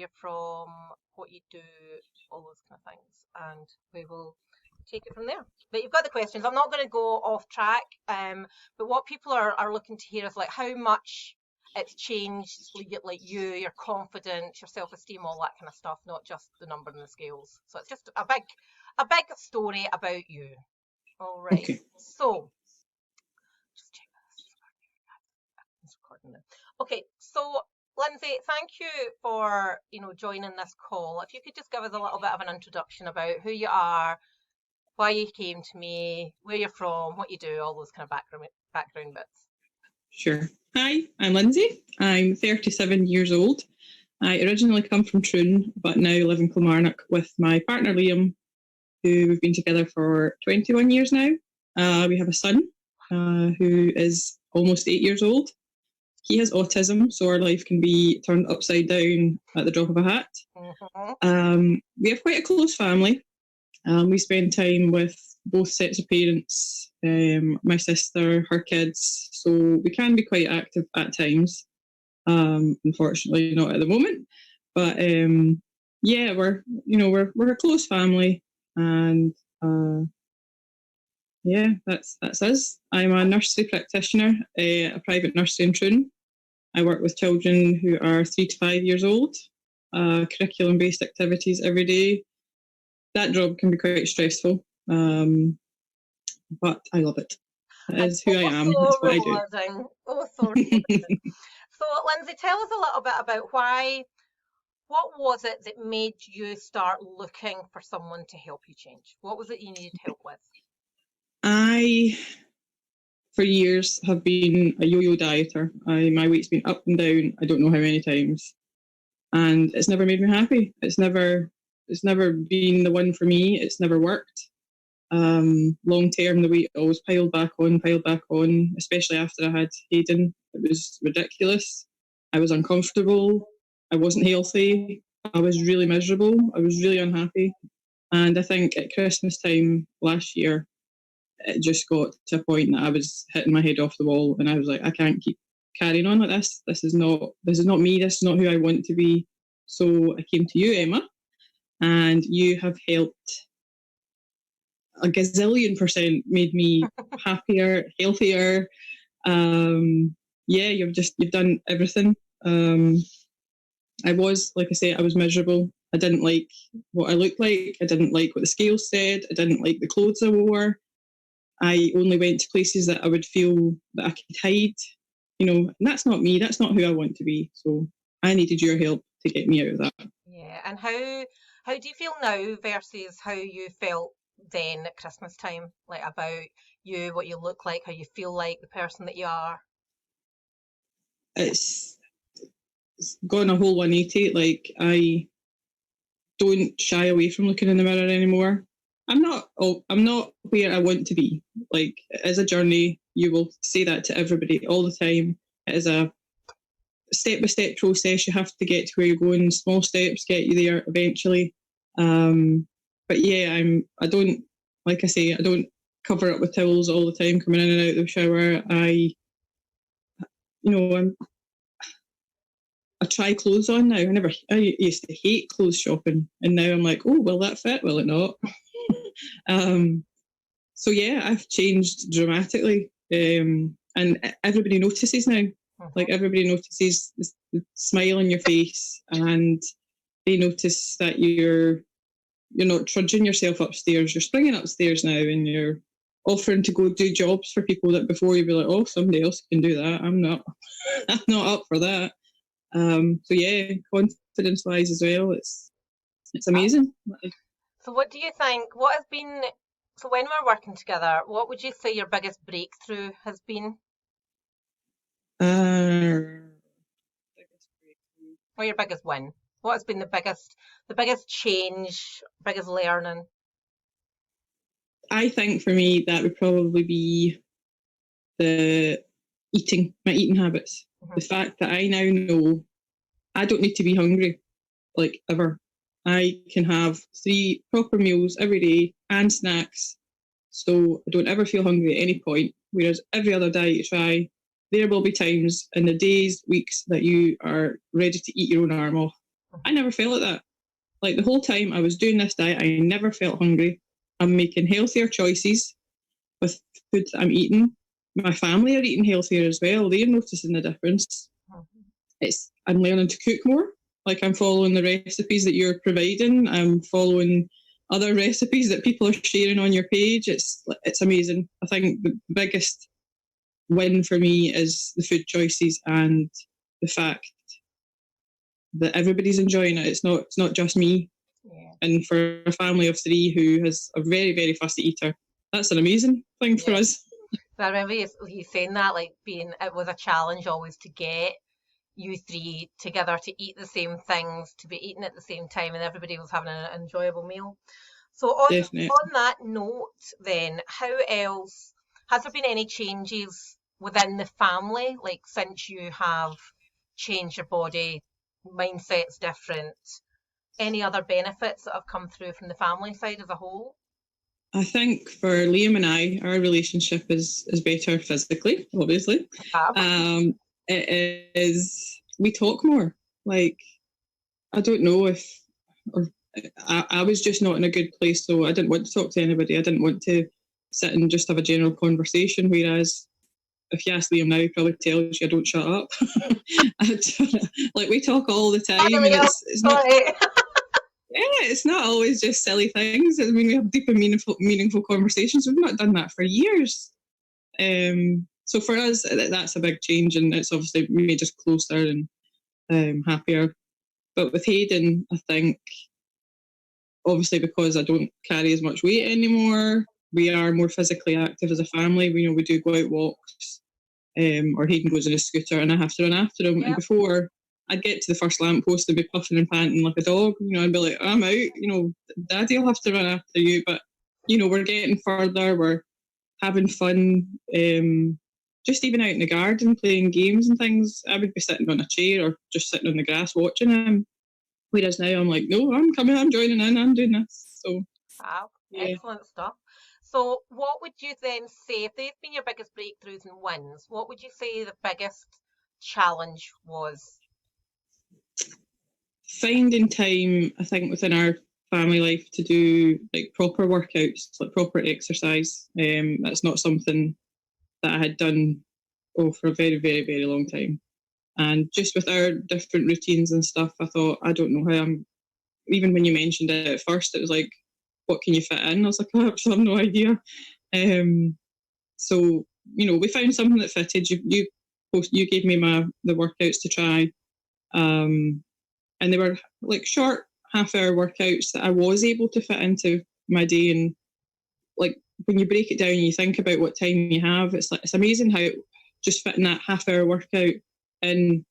you're from, what you do, all those kind of things, and we will take it from there. But you've got the questions. I'm not going to go off track, but what people are looking to hear is like how much it's changed, like you, your confidence, your self-esteem, all that kind of stuff, not just the number and the scales. So it's just a big story about you. All right. Okay. So just check this. It's recording now. Okay. So Lynsey, thank you for joining this call. If you could just give us a little bit of an introduction about who you are, why you came to me, where you're from, what you do, all those kind of background bits. Sure. Hi, I'm Lynsey. I'm 37 years old. I originally come from Troon, but now live in Kilmarnock with my partner Liam, who we've been together for 21 years now. We have a son who is almost 8 years old. He has autism, so our life can be turned upside down at the drop of a hat. Mm-hmm. We have quite a close family. We spend time with both sets of parents, my sister, her kids, so we can be quite active at times. Unfortunately, not at the moment, but yeah, we're a close family, and yeah, that's us. I'm a nursery practitioner, a private nursery in Troon. I work with children who are 3 to 5 years old. Curriculum-based activities every day. That job can be quite stressful, but I love it. That is who I am. That's what I do. So rewarding. So, Lynsey, tell us a little bit about what was it that made you start looking for someone to help you change? What was it you needed help with? I, for years, have been a yo-yo dieter. My weight's been up and down, I don't know how many times. And it's never made me happy. It's never been the one for me. It's never worked. Long term, the weight always piled back on, especially after I had Hayden. It was ridiculous. I was uncomfortable. I wasn't healthy. I was really miserable. I was really unhappy. And I think at Christmas time last year, it just got to a point that I was hitting my head off the wall, and I was like, I can't keep carrying on like this. This is not me. This is not who I want to be. So I came to you, Emma, and you have helped a gazillion % made me happier, healthier. Yeah, you've done everything. I was miserable. I didn't like what I looked like. I didn't like what the scales said. I didn't like the clothes I wore. I only went to places that I would feel that I could hide. And that's not me. That's not who I want to be. So I needed your help to get me out of that. Yeah, and how do you feel now versus how you felt then at Christmas time, like about you, what you look like, how you feel like, the person that you are? It's gone a whole 180. Like, I don't shy away from looking in the mirror anymore. I'm not where I want to be. Like, it is a journey. You will say that to everybody all the time. It is a step-by-step process. You have to get to where you're going. Small steps get you there eventually. But yeah, I don't cover up with towels all the time coming in and out of the shower. I try clothes on now. I used to hate clothes shopping, and now I'm like, oh, will that fit? Will it not? So yeah, I've changed dramatically, and everybody notices now. Like, everybody notices the smile on your face, and they notice that you're not trudging yourself upstairs. You're springing upstairs now, and you're offering to go do jobs for people that before you'd be like, oh, somebody else can do that. I'm not up for that. So yeah, confidence wise as well, it's amazing. So what do you think, so when we're working together, what would you say your biggest breakthrough has been? Biggest breakthrough. Or your biggest win? What has been the biggest change, biggest learning? I think for me that would probably be my eating habits. Mm-hmm. The fact that I now know I don't need to be hungry, like, ever. I can have 3 proper meals every day and snacks, so I don't ever feel hungry at any point. Whereas every other diet you try, there will be times in the days, weeks that you are ready to eat your own arm off. I never felt like that. Like the whole time I was doing this diet, I never felt hungry. I'm making healthier choices with food that I'm eating. My family are eating healthier as well. They're noticing the difference. I'm learning to cook more. Like I'm following the recipes that you're providing. I'm following other recipes that people are sharing on your page. It's amazing. I think the biggest win for me is the food choices and the fact that everybody's enjoying it. It's not just me. Yeah. And for a family of 3 who has a very, very fussy eater, that's an amazing thing for us. I remember you saying that, like it was a challenge always to get you 3 together to eat the same things, to be eating at the same time, and everybody was having an enjoyable meal. So on that note, then, how else has there been any changes within the family, like since you have changed your body, mindset's different? Any other benefits that have come through from the family side as a whole? I think for Liam and I, our relationship is better physically, obviously. It is, we talk more. Like, I don't know if, or I was just not in a good place, so I didn't want to talk to anybody. I didn't want to sit and just have a general conversation, whereas if you ask Liam now, he probably tells you I don't shut up. Like, we talk all the time, and it's not... Yeah, it's not always just silly things. I mean, we have deep and meaningful conversations. We've not done that for years. So for us, that's a big change, and it's obviously made us closer and happier. But with Hayden, I think, obviously because I don't carry as much weight anymore, we are more physically active as a family. We do go out walks, or Hayden goes on a scooter and I have to run after him. Yeah. And before, I'd get to the first lamppost and be puffing and panting like a dog. I'd be like, I'm out, Daddy will have to run after you. But, we're getting further, we're having fun. Just even out in the garden playing games and things, I would be sitting on a chair or just sitting on the grass watching him. Whereas now I'm like, no, I'm coming, I'm joining in, I'm doing this. So, wow, yeah. Excellent stuff. So what would you then say, if they've been your biggest breakthroughs and wins, what would you say the biggest challenge was? Finding time, I think, within our family life to do like proper workouts, like proper exercise. That's not something that I had done for a very, very, very long time. And just with our different routines and stuff, I thought, I don't know how even when you mentioned it at first, it was like, what can you fit in? I was like, I have no idea. So, we found something that fitted. You gave me the workouts to try. And they were like short half-hour workouts that I was able to fit into my day. And like when you break it down and you think about what time you have, it's amazing how just fitting that half-hour workout in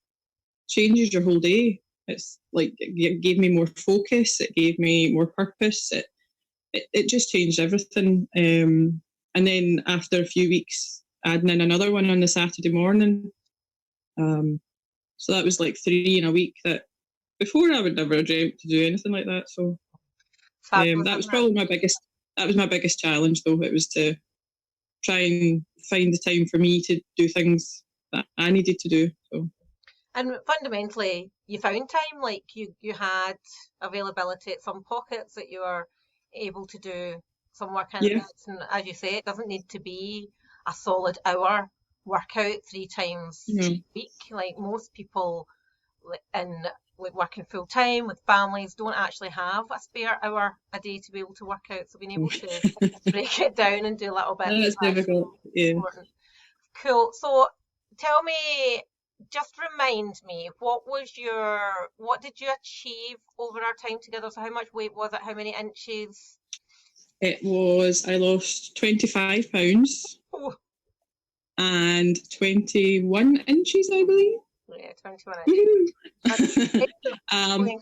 changes your whole day. It's like it gave me more focus, it gave me more purpose, it just changed everything. And then after a few weeks, adding in another one on the Saturday morning. So that was like 3 in a week that before I would never have dreamt to do anything like that. So that was probably my biggest challenge, though. It was to try and find the time for me to do things that I needed to do. So. And fundamentally, you found time, like you had availability at some pockets that you were able to do some work in. Yeah. And as you say, it doesn't need to be a solid hour workout 3 times a week. Like most people working full time with families don't actually have a spare hour a day to be able to work out. So being able to break it down and do a little bit. That's difficult. Yeah. Important. Cool. So tell me, just remind me, what did you achieve over our time together? So how much weight was it? How many inches? I lost 25 pounds. Oh. And 21 inches, I believe. Yeah, 21 inches.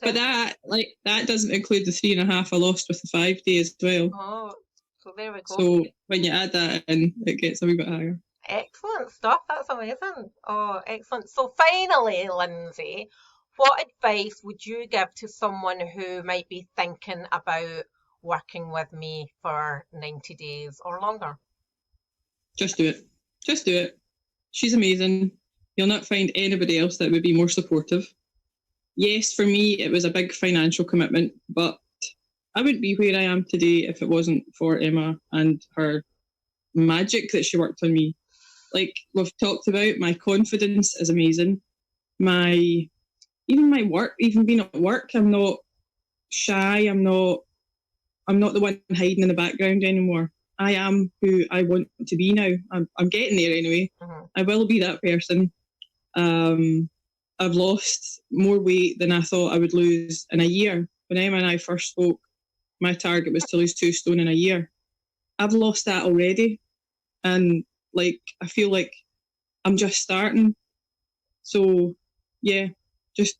But that doesn't include the 3.5 I lost with the 5 days as well. Oh, so there we go. So when you add that in, it gets a wee bit higher. Excellent stuff. That's amazing. Oh, excellent. So finally, Lynsey, what advice would you give to someone who might be thinking about working with me for 90 days or longer? Just do it. Just do it. She's amazing. You'll not find anybody else that would be more supportive. yes, for me, it was a big financial commitment, but I wouldn't be where I am today if it wasn't for Emma and her magic that she worked on me. Like we've talked about, my confidence is amazing. My work, even being at work, I'm not shy. I'm not the one hiding in the background anymore. I am who I want to be now. I'm getting there anyway. Mm-hmm. I will be that person. I've lost more weight than I thought I would lose in a year. When Emma and I first spoke, my target was to lose 2 stone in a year. I've lost that already. And like, I feel like I'm just starting. So yeah, just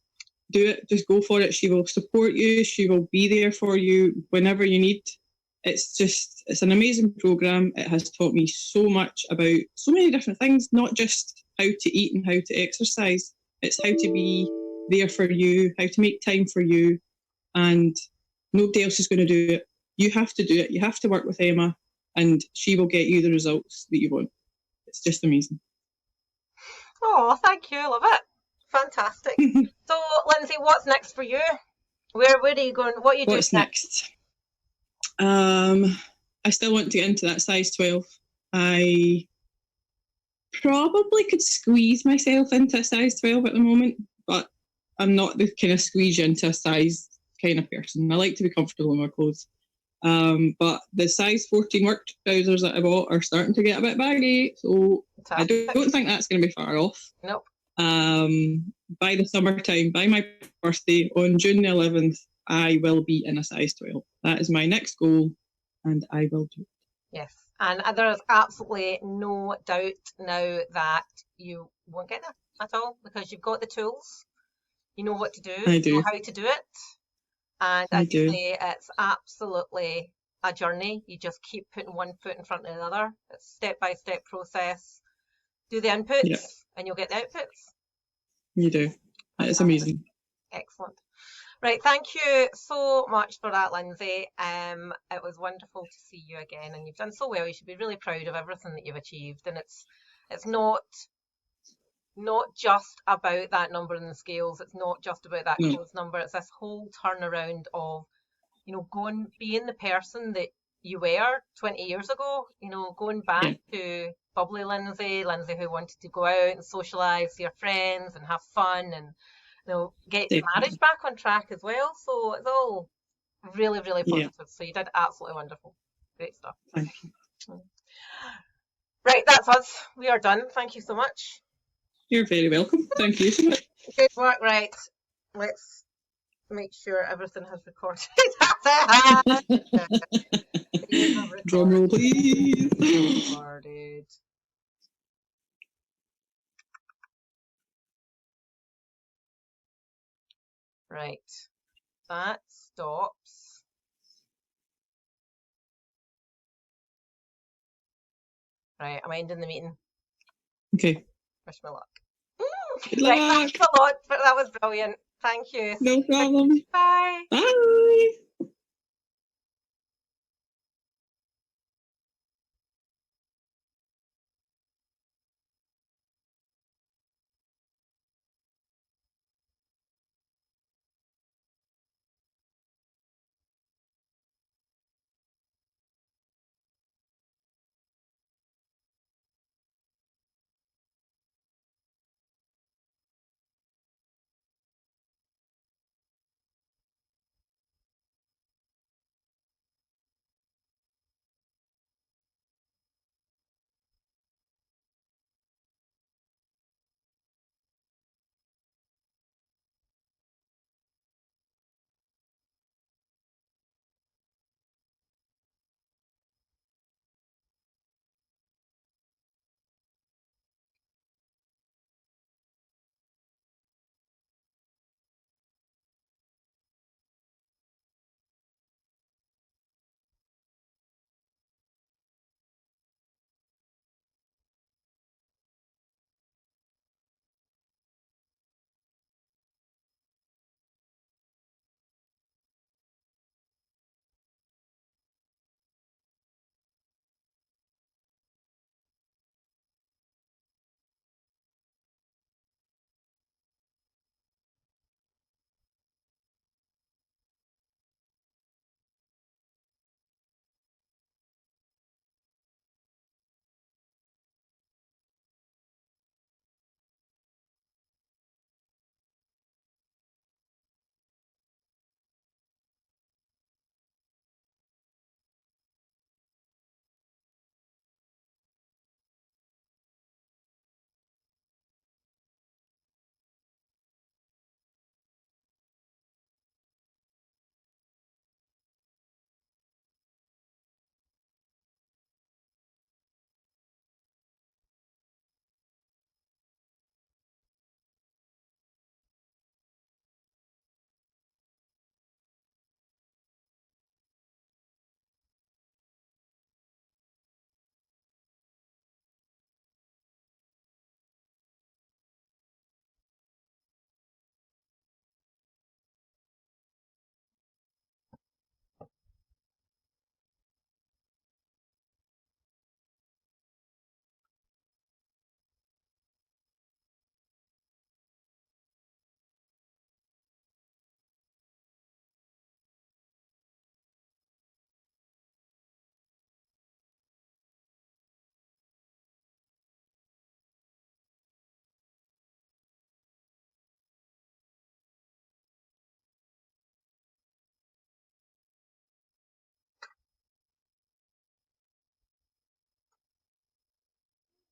do it. Just go for it. She will support you. She will be there for you whenever you need. It's an amazing program. It has taught me so much about so many different things, not just how to eat and how to exercise. It's how to be there for you, how to make time for you, and nobody else is going to do it. You have to do it. You have to work with Emma, and she will get you the results that you want. It's just amazing. Oh, thank you. Love it. Fantastic. So, Lynsey, what's next for you? Where are you going? What are you doing What's next? I still want to get into that size 12. I probably could squeeze myself into a size 12 at the moment, but I'm not the kind of squeeze you into a size kind of person. I like to be comfortable in my clothes. But the size 14 work trousers that I bought are starting to get a bit baggy, so I don't think that's going to be far off. Nope. By the summertime, by my birthday on June the 11th, I will be in a size 12. That is my next goal, and I will do it. Yes, and there is absolutely no doubt now that you won't get there at all because you've got the tools, you know what to do, I you do. know how to do it, and I as you do. say, it's absolutely a journey. You just keep putting one foot in front of the other. It's a step-by-step process. Do the inputs, Yeah, and you'll get the outputs. you do. It's amazing. Excellent. Right, thank you so much for that, Lynsey. It was wonderful to see you again, and you've done so well. You should be really proud of everything that you've achieved, and it's not just about that number in the scales. It's not just about that close number. It's this whole turnaround of, going being the person that you were 20 years ago. Going back to bubbly Lynsey who wanted to go out and socialise, see her friends, and have fun, and get marriage back on track as well. So it's all really, really positive. Yeah. So you did absolutely wonderful. Great stuff. Thank you. Right, that's us. We are done. Thank you so much. You're very welcome. Thank you so much. Good work. Right. Let's make sure everything has recorded. Drum roll, please. Recorded. Right. That stops. Right, I'm ending the meeting. Okay. Wish me luck. Good right, luck. thanks a lot. That was brilliant. Thank you. No problem. Bye. Bye.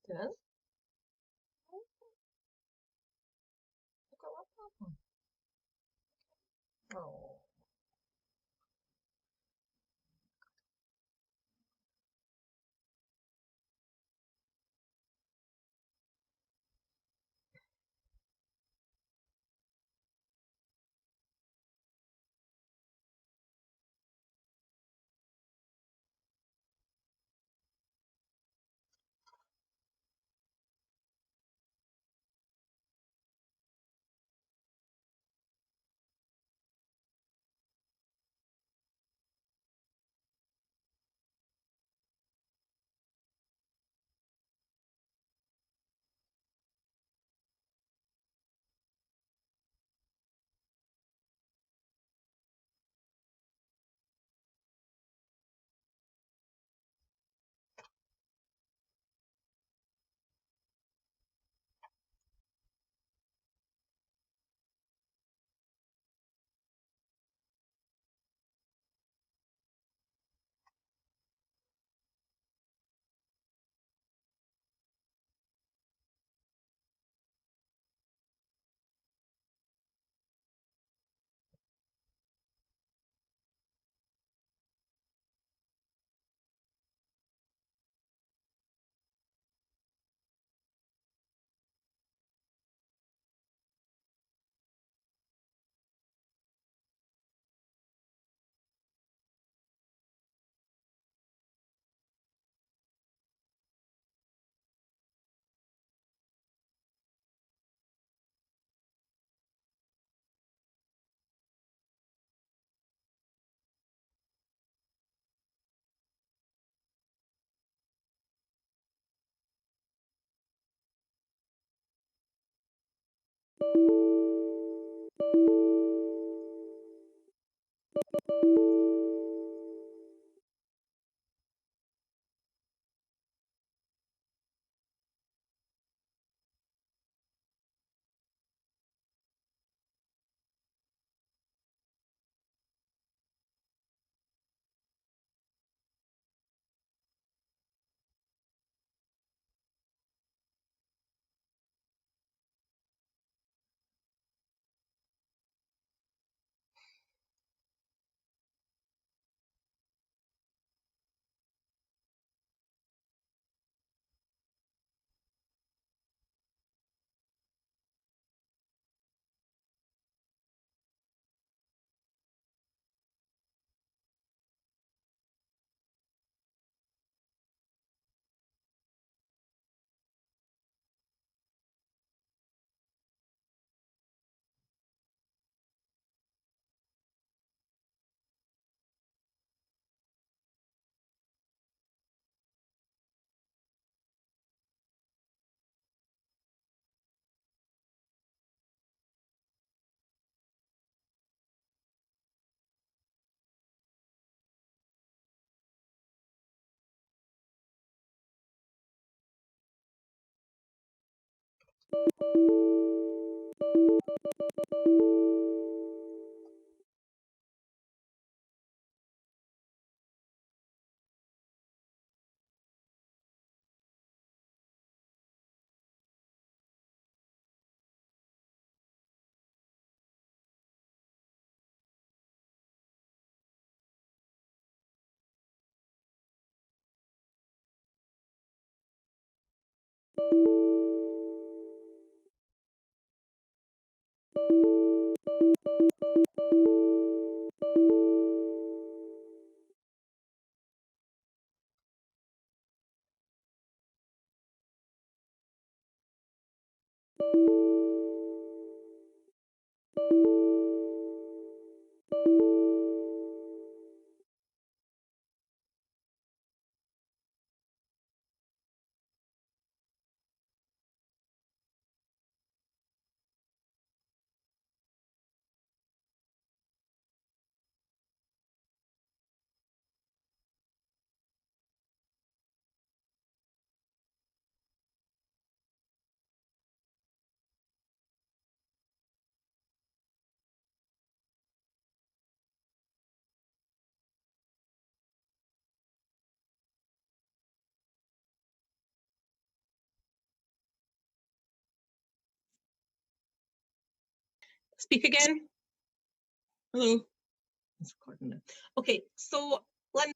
Good. Look at what happened. Oh. Speak again. Hello. It's recording now. Okay, so Lynn.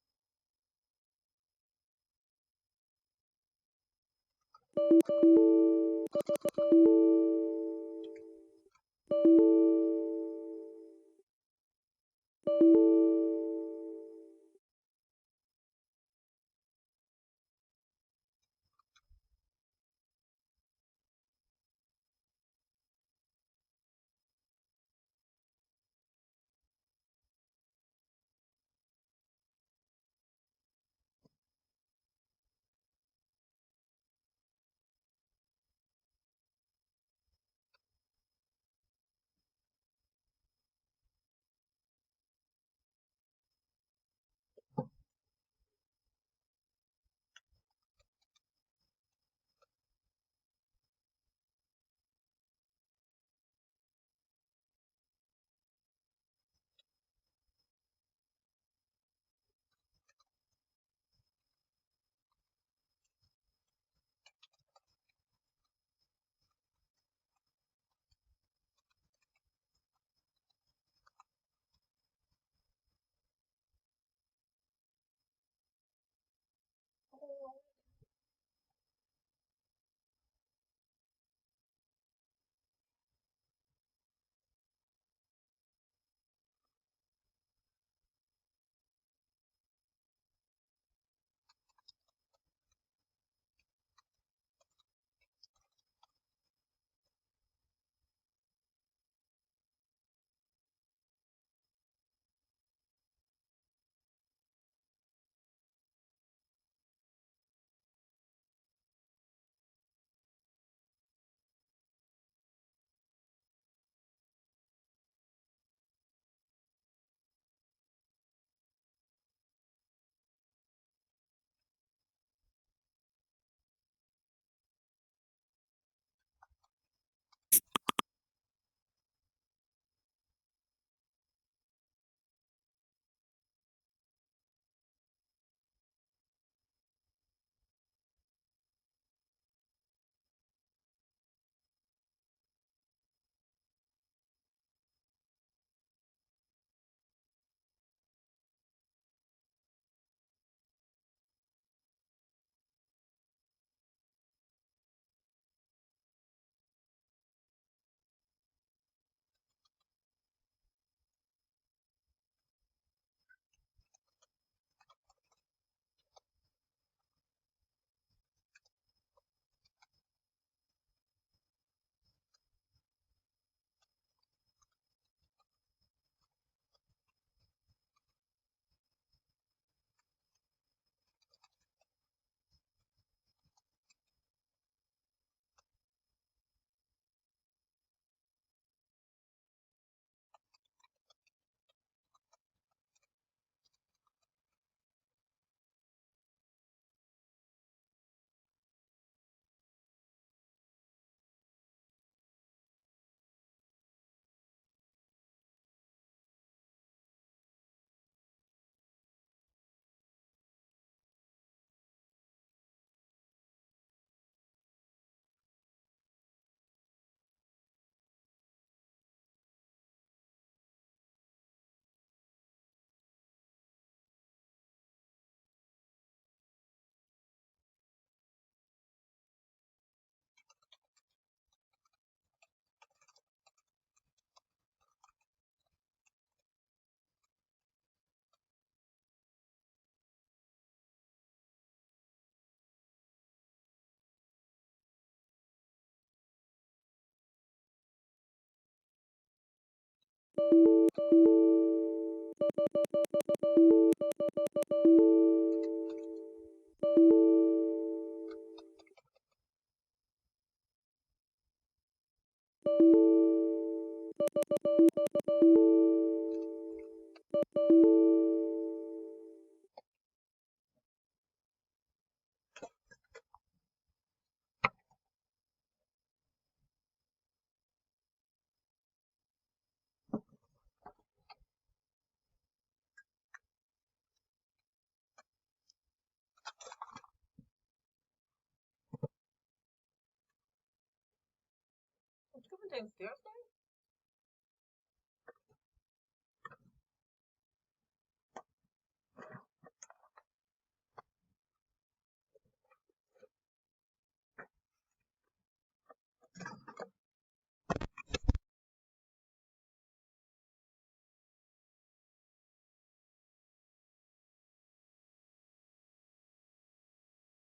What's going downstairs now?